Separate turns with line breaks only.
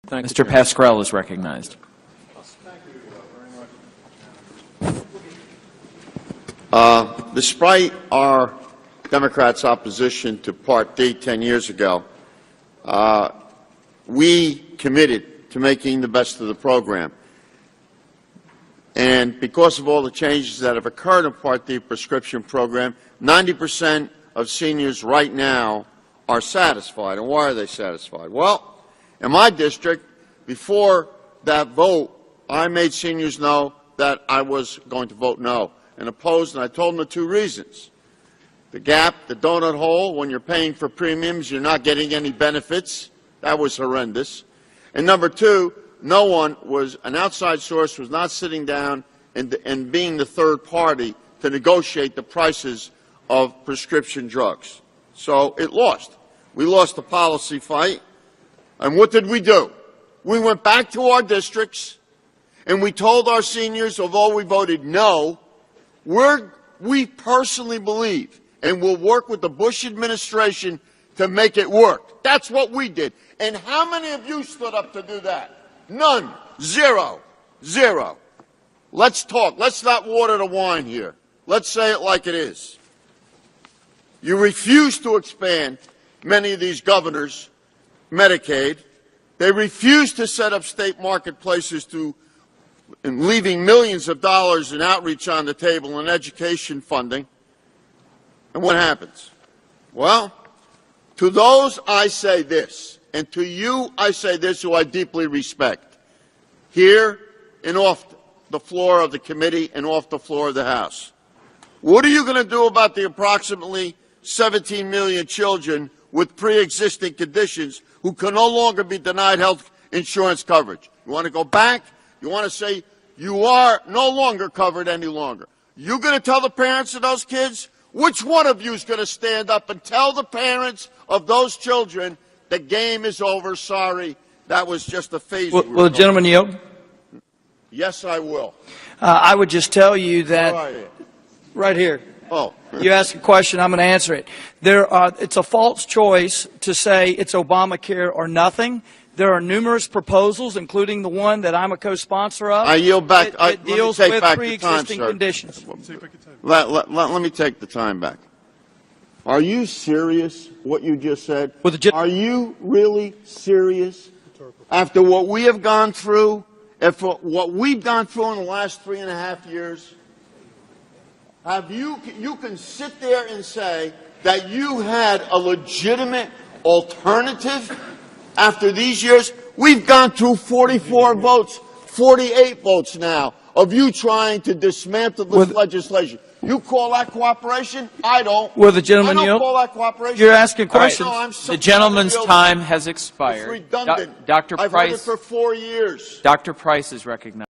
Mr. Pascrell is recognized.
Despite our Democrats' opposition to Part D 10 years ago, we committed to making the best of the program. And because of all the changes that have occurred in Part D prescription program, 90% of seniors right now are satisfied. And why are they satisfied? Well, in my district, before that vote, I made seniors know that I was going to vote no and opposed, and I told them the two reasons. The gap, the donut hole, when you're paying for premiums, you're not getting any benefits. That was horrendous. And number two, no one was, an outside source was not sitting down and being the third party to negotiate the prices of prescription drugs. So it lost. We lost the policy fight. And what did we do? We went back to our districts and we told our seniors, although we voted no, we personally believe and will work with the Bush administration to make it work. That's what we did. And how many of you stood up to do that? None. Zero. Zero. Let's talk. Let's not water the wine here. Let's say it like it is. You refuse to expand many of these governors' Medicaid. They refuse to set up state marketplaces and leaving millions of dollars in outreach on the table and education funding. And what happens? Well, to those I say this, and to you I say this who I deeply respect, here and off the floor of the committee and off the floor of the House. What are you going to do about the approximately 17 million children with pre-existing conditions who can no longer be denied health insurance coverage? You want to go back? You want to say you are no longer covered any longer? You going to tell the parents of those kids? Which one of you is going to stand up and tell the parents of those children the game is over? Sorry, that was just a phase.
Will the gentleman yield?
Yes, I will.
I would just tell you that right here.
Oh.
You ask a question, I'm going to answer it. It's a false choice to say it's Obamacare or nothing. There are numerous proposals, including the one that I'm a co-sponsor of.
I yield back.
That deals with pre-existing conditions.
Let me take the time back. Are you serious, what you just said? Are you really serious? After what we have gone through, after what we've gone through in the last 3.5 years, you can sit there and say that you had a legitimate alternative after these years? We've gone through 44 votes, 48 votes now of you trying to dismantle this legislation. You call that cooperation? I don't.
Will the gentleman
I don't
yield?
call that cooperation.
You're asking questions.
No, so
the gentleman's time has
It's
expired.
redundant.
Dr.
I've
Price,
heard it for 4 years.
Dr. Price is recognized.